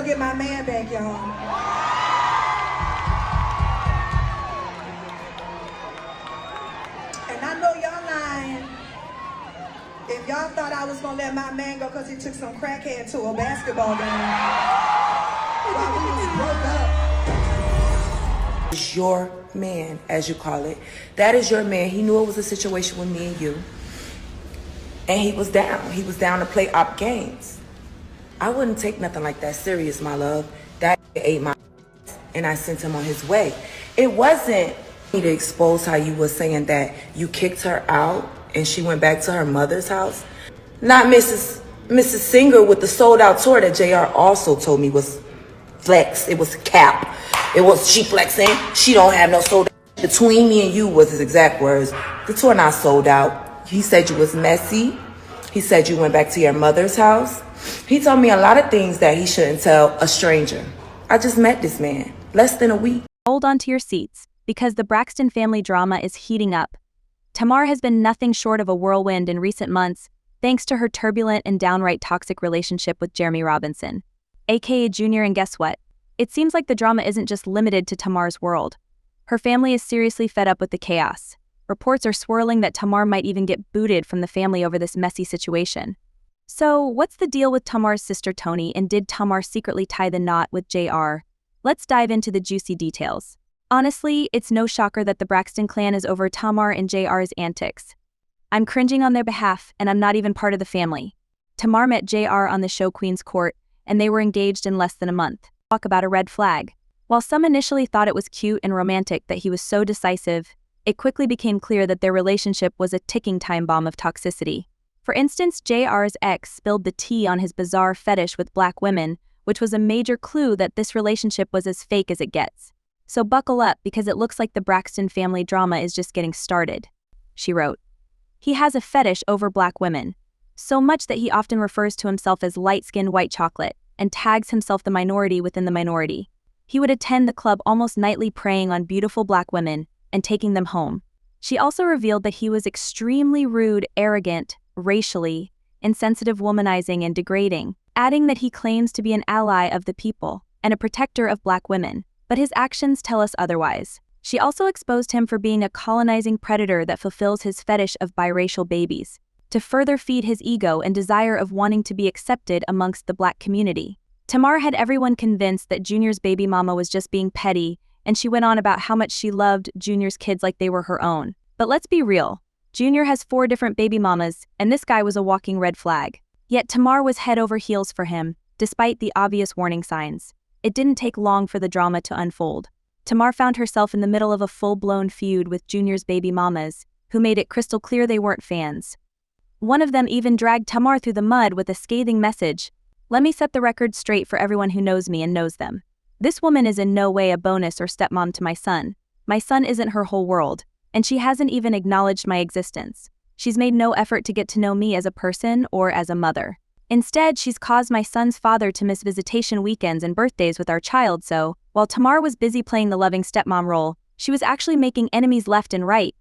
get my man back, y'all. And I know y'all lying. If y'all thought I was gonna let my man go because he took some crackhead to a basketball game while we was broke up. It's your man, as you call it. That is your man. He knew it was a situation with me and you. And he was down. He was down to play op games. I wouldn't take nothing like that serious, my love. That ate my and I sent him on his way. It wasn't me to expose how you were saying that you kicked her out and she went back to her mother's house. Not Mrs. Singer with the sold out tour that JR also told me was flex. It was cap. It was she flexing. She don't have no sold out. Between me and you was his exact words. The tour not sold out. He said you was messy. He said you went back to your mother's house. He told me a lot of things that he shouldn't tell a stranger. I just met this man less than a week. Hold on to your seats, because the Braxton family drama is heating up. Tamar has been nothing short of a whirlwind in recent months, thanks to her turbulent and downright toxic relationship with Jeremy Robinson, aka Junior, and guess what? It seems like the drama isn't just limited to Tamar's world. Her family is seriously fed up with the chaos. Reports are swirling that Tamar might even get booted from the family over this messy situation. So, what's the deal with Tamar's sister Toni, and did Tamar secretly tie the knot with JR? Let's dive into the juicy details. Honestly, it's no shocker that the Braxton clan is over Tamar and JR's antics. I'm cringing on their behalf, and I'm not even part of the family. Tamar met JR on the show Queen's Court, and they were engaged in less than a month. Talk about a red flag. While some initially thought it was cute and romantic that he was so decisive, it quickly became clear that their relationship was a ticking time bomb of toxicity. For instance, JR's ex spilled the tea on his bizarre fetish with black women, which was a major clue that this relationship was as fake as it gets. So buckle up, because it looks like the Braxton family drama is just getting started, she wrote. He has a fetish over black women, so much that he often refers to himself as light-skinned white chocolate and tags himself the minority within the minority. He would attend the club almost nightly, preying on beautiful black women and taking them home. She also revealed that he was extremely rude, arrogant, racially insensitive, womanizing, and degrading, adding that he claims to be an ally of the people and a protector of black women, but his actions tell us otherwise. She also exposed him for being a colonizing predator that fulfills his fetish of biracial babies, to further feed his ego and desire of wanting to be accepted amongst the black community. Tamar had everyone convinced that Junior's baby mama was just being petty, and she went on about how much she loved Junior's kids like they were her own. But let's be real. Junior has 4 different baby mamas, and this guy was a walking red flag. Yet Tamar was head over heels for him, despite the obvious warning signs. It didn't take long for the drama to unfold. Tamar found herself in the middle of a full-blown feud with Junior's baby mamas, who made it crystal clear they weren't fans. One of them even dragged Tamar through the mud with a scathing message. "Let me set the record straight for everyone who knows me and knows them. This woman is in no way a bonus or stepmom to my son. My son isn't her whole world, and she hasn't even acknowledged my existence. She's made no effort to get to know me as a person or as a mother. Instead, she's caused my son's father to miss visitation weekends and birthdays with our child, so, while Tamar was busy playing the loving stepmom role, she was actually making enemies left and right.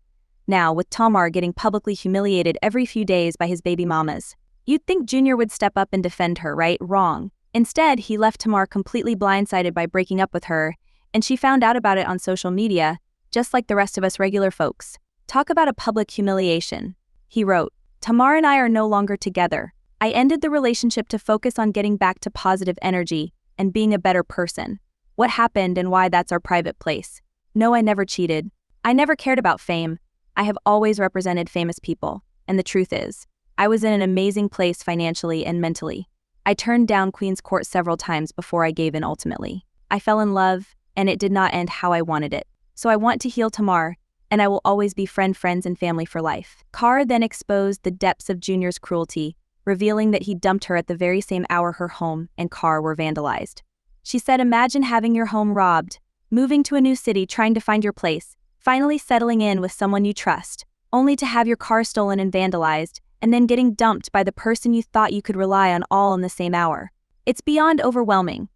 Now, with Tamar getting publicly humiliated every few days by his baby mamas, you'd think Junior would step up and defend her, right? Wrong. Instead, he left Tamar completely blindsided by breaking up with her, and she found out about it on social media, just like the rest of us regular folks. Talk about a public humiliation. He wrote, "Tamar and I are no longer together. I ended the relationship to focus on getting back to positive energy and being a better person. What happened and why, that's our private place. No, I never cheated. I never cared about fame. I have always represented famous people, and the truth is, I was in an amazing place financially and mentally. I turned down Queen's Court several times before I gave in ultimately. I fell in love, and it did not end how I wanted it. So I want to heal Tamar, and I will always be friends and family for life." Carr then exposed the depths of Junior's cruelty, revealing that he dumped her at the very same hour her home and car were vandalized. She said, "Imagine having your home robbed, moving to a new city, trying to find your place, finally settling in with someone you trust, only to have your car stolen and vandalized, and then getting dumped by the person you thought you could rely on all in the same hour. It's beyond overwhelming."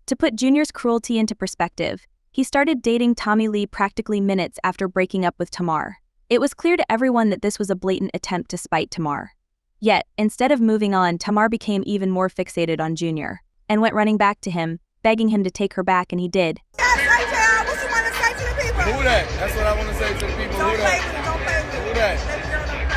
To put Junior's cruelty into perspective, he started dating Tommy Lee practically minutes after breaking up with Tamar. It was clear to everyone that this was a blatant attempt to spite Tamar. Yet, instead of moving on, Tamar became even more fixated on Junior, and went running back to him, begging him to take her back, and he did. Yes, hey, JR, what you want to say to the people? Who that? That's what I want to say to the people. Don't Who play that? with it, don't play with it. Who that? Let the girl don't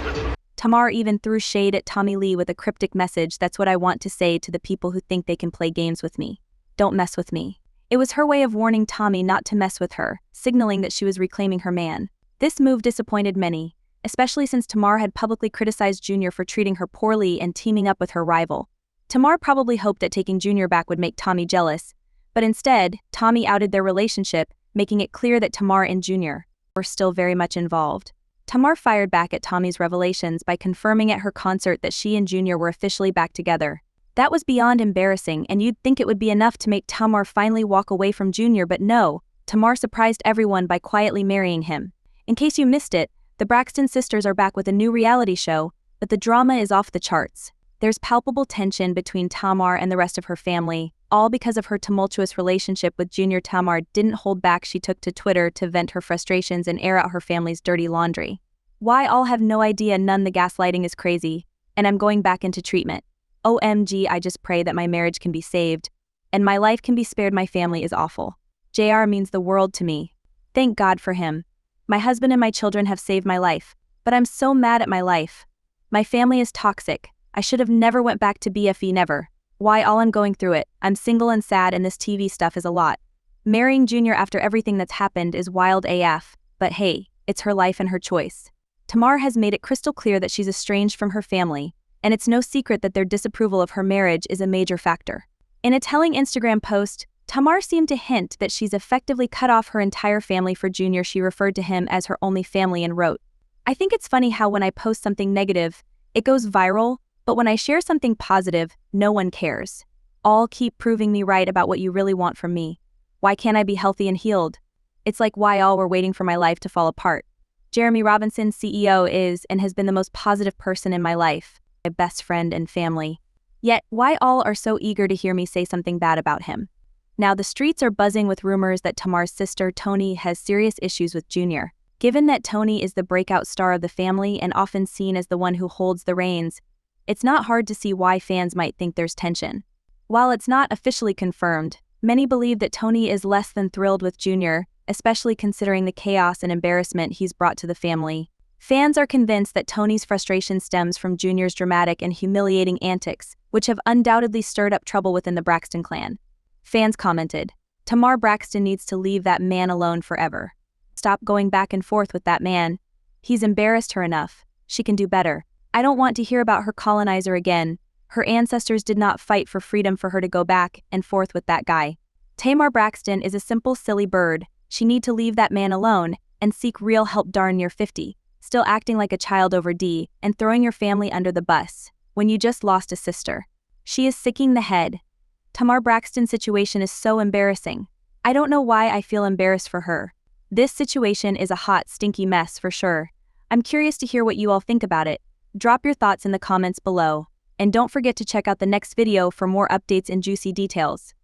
play with it. Tamar even threw shade at Tommy Lee with a cryptic message. That's what I want to say to the people who think they can play games with me. Don't mess with me. It was her way of warning Tommy not to mess with her, signaling that she was reclaiming her man. This move disappointed many, especially since Tamar had publicly criticized Junior for treating her poorly and teaming up with her rival. Tamar probably hoped that taking Junior back would make Tommy jealous, but instead, Tommy outed their relationship, making it clear that Tamar and Junior were still very much involved. Tamar fired back at Tommy's revelations by confirming at her concert that she and Junior were officially back together. That was beyond embarrassing, and you'd think it would be enough to make Tamar finally walk away from Junior, but no, Tamar surprised everyone by quietly marrying him. In case you missed it, the Braxton sisters are back with a new reality show, but the drama is off the charts. There's palpable tension between Tamar and the rest of her family, all because of her tumultuous relationship with Junior. Tamar didn't hold back. She took to Twitter to vent her frustrations and air out her family's dirty laundry. Why all have no idea none the gaslighting is crazy, and I'm going back into treatment. OMG, I just pray that my marriage can be saved, and my life can be spared. My family is awful. JR means the world to me. Thank God for him. My husband and my children have saved my life, but I'm so mad at my life. My family is toxic. I should have never went back to BFE, never. Why all I'm going through it? I'm single and sad, and this TV stuff is a lot. Marrying Junior after everything that's happened is wild AF, but hey, it's her life and her choice. Tamar has made it crystal clear that she's estranged from her family, and it's no secret that their disapproval of her marriage is a major factor. In a telling Instagram post, Tamar seemed to hint that she's effectively cut off her entire family for Junior. She referred to him as her only family and wrote, "I think it's funny how when I post something negative, it goes viral, but when I share something positive, no one cares. All keep proving me right about what you really want from me. Why can't I be healthy and healed? It's like why all were waiting for my life to fall apart. Jeremy Robinson, CEO, is and has been the most positive person in my life, my best friend and family. Yet, why all are so eager to hear me say something bad about him?" Now, the streets are buzzing with rumors that Tamar's sister, Toni, has serious issues with Junior. Given that Toni is the breakout star of the family and often seen as the one who holds the reins, it's not hard to see why fans might think there's tension. While it's not officially confirmed, many believe that Toni is less than thrilled with Junior, especially considering the chaos and embarrassment he's brought to the family. Fans are convinced that Toni's frustration stems from Junior's dramatic and humiliating antics, which have undoubtedly stirred up trouble within the Braxton clan. Fans commented, "Tamar Braxton needs to leave that man alone forever. Stop going back and forth with that man. He's embarrassed her enough. She can do better. I don't want to hear about her colonizer again. Her ancestors did not fight for freedom for her to go back and forth with that guy. Tamar Braxton is a simple, silly bird. She need to leave that man alone and seek real help. Darn near 50. Still acting like a child over D and throwing your family under the bus when you just lost a sister. She is sicking the head. Tamar Braxton's situation is so embarrassing. I don't know why I feel embarrassed for her. This situation is a hot, stinky mess for sure. I'm curious to hear what you all think about it. Drop your thoughts in the comments below. And don't forget to check out the next video for more updates and juicy details.